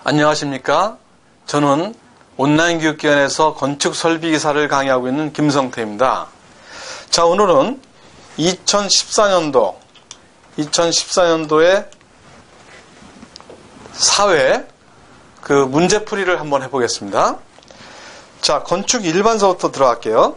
안녕하십니까? 저는 온라인 교육기관에서 건축설비기사를 강의하고 있는 김성태입니다. 자, 오늘은 2014년도의 사회 문제풀이를 한번 해보겠습니다. 자, 건축 일반서부터 들어갈게요.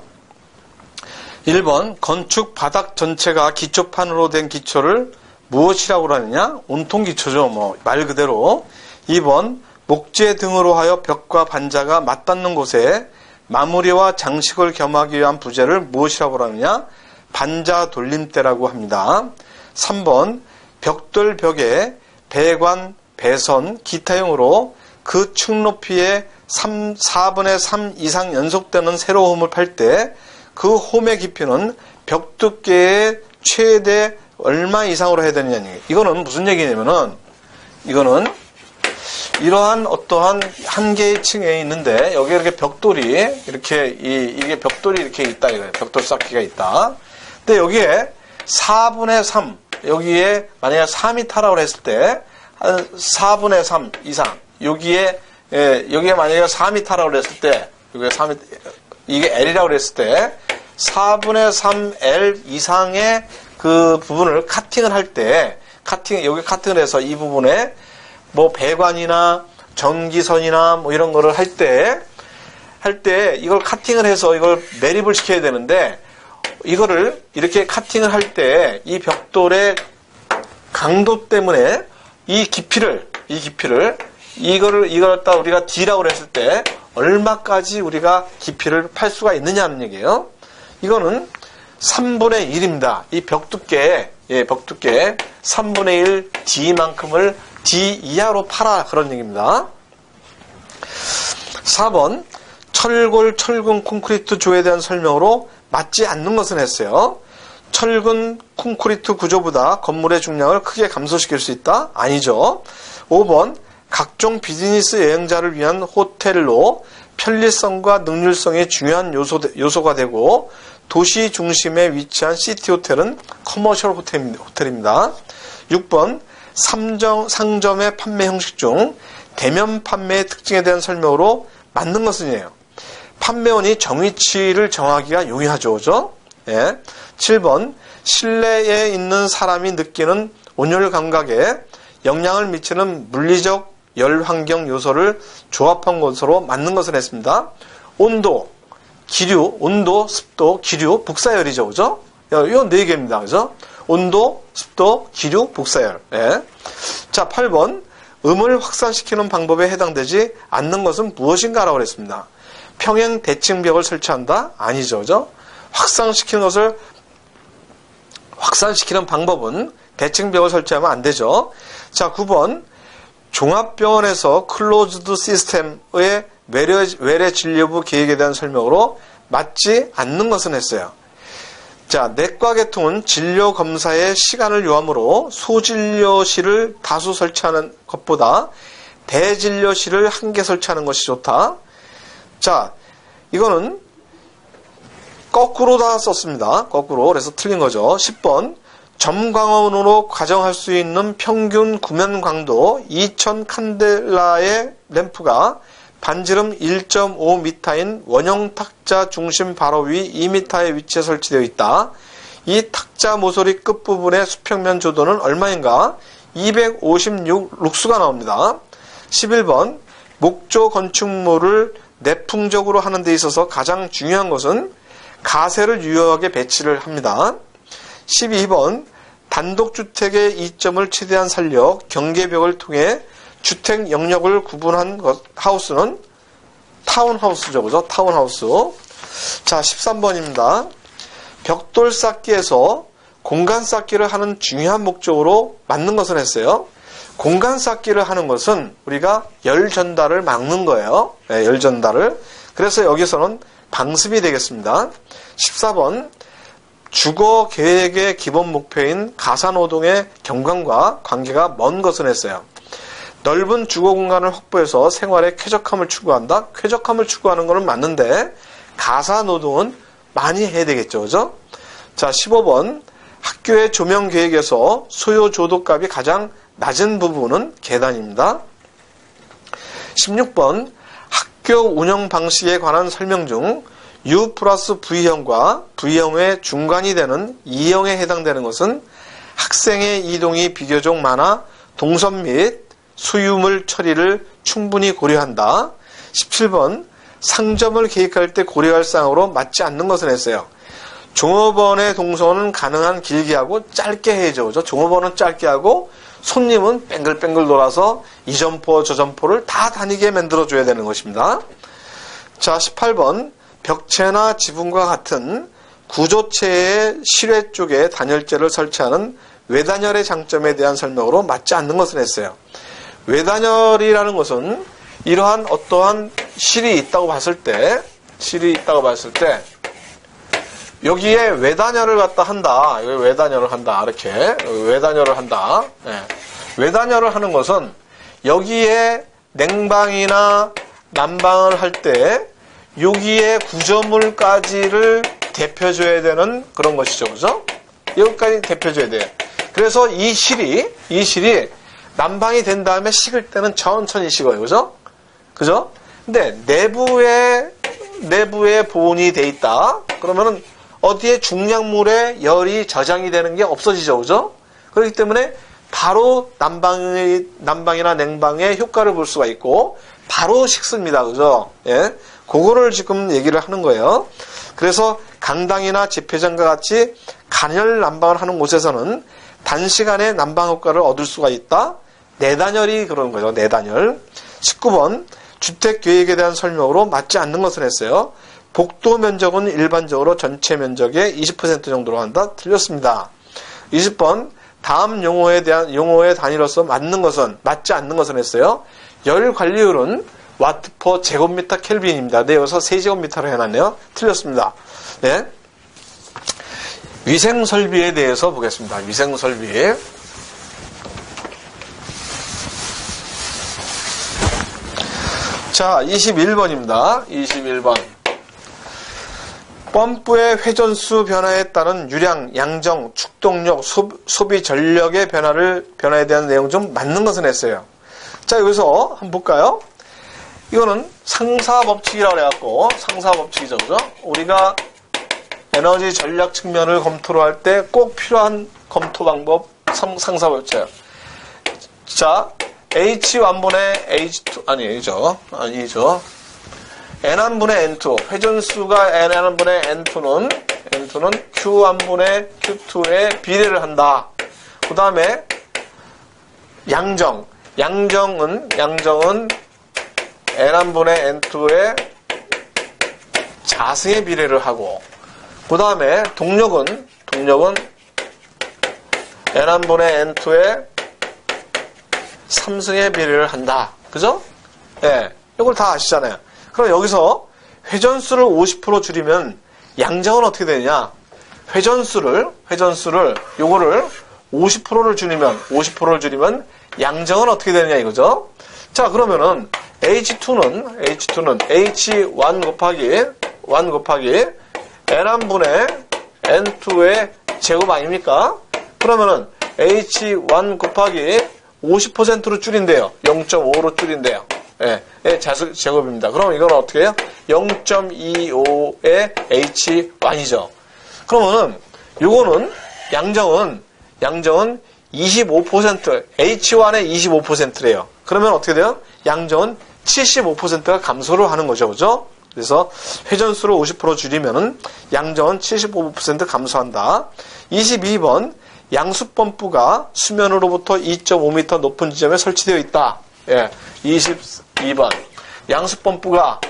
1번, 건축 바닥 전체가 기초판으로 된 기초를 무엇이라고 하느냐? 온통기초죠. 말 그대로. 2번, 목재 등으로 하여 벽과 반자가 맞닿는 곳에 마무리와 장식을 겸하기 위한 부재를 무엇이라고 하느냐? 반자 돌림대라고 합니다. 3번, 벽돌 벽에 배관, 배선, 기타용으로 그 층 높이에 4분의 3 이상 연속되는 세로 홈을 팔 때 그 홈의 깊이는 벽 두께의 최대 얼마 이상으로 해야 되느냐. 이거는 무슨 얘기냐면은, 이거는 이러한 어떠한 한 개의 층에 있는데, 여기 이렇게 벽돌이, 이게 벽돌이 이렇게 있다, 이거예요. 벽돌 쌓기가 있다. 근데 여기에 4분의 3, 여기에 만약에 4m라고 했을 때, 한 4분의 3 이상, 여기에 만약에 4m라고 했을 때, 이게 L이라고 했을 때, 4분의 3L 이상의 그 부분을 카팅을 할 때, 여기 카팅을 해서 이 부분에 배관이나 전기선이나 이런 거를 할 때 이걸 카팅을 해서 이걸 매립을 시켜야 되는데, 이거를 이렇게 카팅을 할 때 이 벽돌의 강도 때문에 이걸 갖다 우리가 D라고 했을 때 얼마까지 우리가 깊이를 팔 수가 있느냐는 얘기예요. 이거는 3분의 1입니다. 이 벽 두께 3분의 1 D만큼을 D 이하로 팔아, 그런 얘기입니다. 4번, 철골, 철근, 콘크리트 조에 대한 설명으로 맞지 않는 것은 했어요. 철근, 콘크리트 구조보다 건물의 중량을 크게 감소시킬 수 있다? 아니죠. 5번, 각종 비즈니스 여행자를 위한 호텔로 편리성과 능률성이 중요한 요소가 되고, 도시 중심에 위치한 시티 호텔은 커머셜 호텔입니다. 6번, 상점의 판매 형식 중 대면 판매의 특징에 대한 설명으로 맞는 것은 이에요. 판매원이 정위치를 정하기가 용이하죠. 그죠? 예. 7번, 실내에 있는 사람이 느끼는 온열 감각에 영향을 미치는 물리적 열 환경 요소를 조합한 것으로 맞는 것을 했습니다. 온도, 습도, 기류, 복사열이죠. 그죠? 이건 4개입니다. 그죠? 온도, 습도, 기류, 복사열. 예. 자, 8번. 음을 확산시키는 방법에 해당되지 않는 것은 무엇인가라고 했습니다. 평행 대칭벽을 설치한다? 아니죠. 그죠? 확산시키는 방법은 대칭벽을 설치하면 안 되죠. 자, 9번. 종합병원에서 클로즈드 시스템의 외래 진료부 계획에 대한 설명으로 맞지 않는 것은 했어요. 자, 내과 계통은 진료 검사에 시간을 요하므로 소진료실을 다수 설치하는 것보다 대진료실을 한 개 설치하는 것이 좋다. 자, 이거는 거꾸로 다 썼습니다. 거꾸로. 그래서 틀린 거죠. 10번. 점광원으로 가정할 수 있는 평균 구면 광도 2000 칸델라의 램프가 반지름 1.5m인 원형 탁자 중심 바로 위 2m의 위치에 설치되어 있다. 이 탁자 모서리 끝부분의 수평면 조도는 얼마인가? 256 룩스가 나옵니다. 11번, 목조 건축물을 내풍적으로 하는 데 있어서 가장 중요한 것은 가세를 유효하게 배치를 합니다. 12번, 단독주택의 이점을 최대한 살려 경계벽을 통해 주택 영역을 구분한 하우스는 타운하우스죠. 그죠? 타운하우스. 자, 13번입니다. 벽돌 쌓기에서 공간 쌓기를 하는 중요한 목적으로 맞는 것은 했어요. 공간 쌓기를 하는 것은 우리가 열 전달을 막는 거예요. 네, 열 전달을. 그래서 여기서는 방습이 되겠습니다. 14번. 주거 계획의 기본 목표인 가사노동의 경관과 관계가 먼 것은 했어요. 넓은 주거 공간을 확보해서 생활의 쾌적함을 추구한다? 쾌적함을 추구하는 것은 맞는데 가사노동은 많이 해야 되겠죠. 그죠? 자, 15번. 학교의 조명 계획에서 소요 조도값이 가장 낮은 부분은 계단입니다. 16번 학교 운영 방식에 관한 설명 중 U 플러스 V형과 V형의 중간이 되는 E형에 해당되는 것은 학생의 이동이 비교적 많아 동선 및 수유물 처리를 충분히 고려한다. 17번 상점을 계획할 때 고려할 사항으로 맞지 않는 것을 했어요. 종업원의 동선은 가능한 길게 하고 짧게 해야죠. 그죠? 종업원은 짧게 하고 손님은 뱅글뱅글 돌아서 이 점포 저 점포를 다 다니게 만들어줘야 되는 것입니다. 자, 18번 벽체나 지붕과 같은 구조체의 실외 쪽에 단열재를 설치하는 외단열의 장점에 대한 설명으로 맞지 않는 것을 했어요. 외단열이라는 것은 이러한 어떠한 실이 있다고 봤을 때 여기에 외단열을 갖다 한다. 여기 외단열을 한다. 이렇게 외단열을 한다. 네. 외단열을 하는 것은 여기에 냉방이나 난방을 할 때 여기에 구조물까지를 데펴줘야 되는 그런 것이죠. 그죠? 여기까지 데펴줘야 돼요. 그래서 이 실이 난방이 된 다음에 식을 때는 천천히 식어요. 그죠? 그죠? 근데 내부에 보온이 돼 있다. 그러면은 어디에 중량물에 열이 저장이 되는 게 없어지죠. 그죠? 그렇기 때문에 바로 난방이나 냉방의 효과를 볼 수가 있고 바로 식습니다. 그죠? 예. 그거를 지금 얘기를 하는 거예요. 그래서 강당이나 집회장과 같이 간열 난방을 하는 곳에서는 단시간에 난방 효과를 얻을 수가 있다. 내단열이 그런 거죠. 내단열. 19번 주택 계획에 대한 설명으로 맞지 않는 것을 했어요. 복도 면적은 일반적으로 전체 면적의 20% 정도로 한다. 틀렸습니다. 20번 다음 용어의 단위로서 맞지 않는 것은 했어요. 열 관리율은 와트 퍼 제곱미터 켈빈입니다. 네, 여기서 세제곱미터로 해놨네요. 틀렸습니다. 네. 위생 설비에 대해서 보겠습니다. 위생 설비. 자, 21번입니다. 21번. 펌프의 회전수 변화에 따른 유량, 양정, 축동력, 소비 전력의 변화에 대한 내용 좀 맞는 것은 했어요. 자, 여기서 한번 볼까요? 이거는 상사법칙이라고 해갖고, 상사법칙이죠. 그죠? 우리가 에너지 전략 측면을 검토를 할 때 꼭 필요한 검토 방법, 상사법칙. 자, H1분의 H2, 아니죠. N1분의 N2, 회전수가 N1분의 N2는 Q1분의 Q2에 비례를 한다. 그 다음에 양정은 N1분의 N2에 자승에 비례를 하고, 그 다음에 동력은 N1분의 N2에 삼승에 비례를 한다. 그죠? 예. 이걸 다 아시잖아요. 그럼 여기서 회전수를 50% 줄이면 양정은 어떻게 되느냐? 회전수를 요거를 50%를 줄이면 양정은 어떻게 되느냐 이거죠? 자, 그러면은 H2는 H1 곱하기 N1분의 N2의 제곱 아닙니까? 그러면은 H1 곱하기 50%로 줄인대요. 0.5로 줄인대요. 예, 제곱입니다. 그럼 이건 어떻게 해요? 0.25의 H1이죠. 그러면은 요거는 양정은 25%, H1의 25%래요. 그러면 어떻게 돼요? 양정은 75%가 감소를 하는 거죠. 그죠? 그래서 회전수를 50% 줄이면은 양정은 75% 감소한다. 22번 양수펌프가 수면으로부터 2.5m 높은 지점에 설치되어 있다. 예, 22번 양수펌프가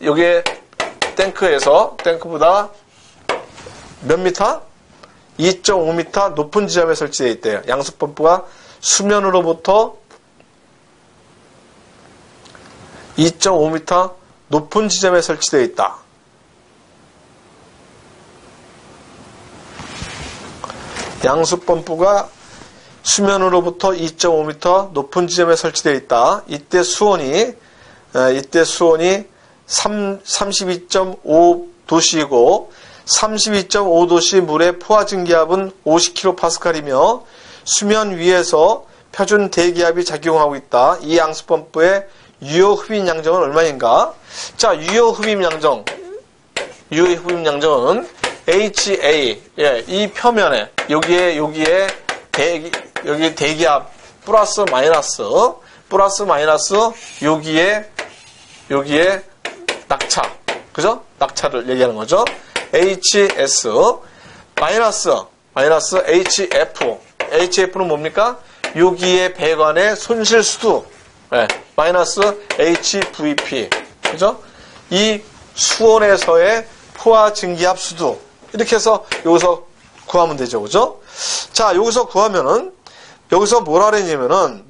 여기에 탱크보다 몇 미터? 2.5m 높은 지점에 설치되어 있대요. 양수펌프가 수면으로부터 2.5m 높은 지점에 설치되어 있다. 양수펌프가 수면으로부터 2.5m 높은 지점에 설치되어 있다. 이때 수온이 32.5도씨이고 32.5도씨 물의 포화 증기압은 50kPa이며 수면 위에서 표준 대기압이 작용하고 있다. 이 양수펌프의 유효 흡입 양정은 얼마인가? 자, 유효 흡입 양정은 HA, 예, 이 표면에 여기에 여기 대기압 플러스 마이너스 여기에 낙차, 그죠? 낙차를 얘기하는 거죠. HS 마이너스 HF는 뭡니까? 여기에 배관의 손실 수도, 예, 마이너스 HVP, 그죠? 이 수온에서의 포화 증기압 수도, 이렇게 해서 여기서 구하면 되죠, 그죠? 자, 여기서 구하면은 여기서 뭐라 그랬냐면은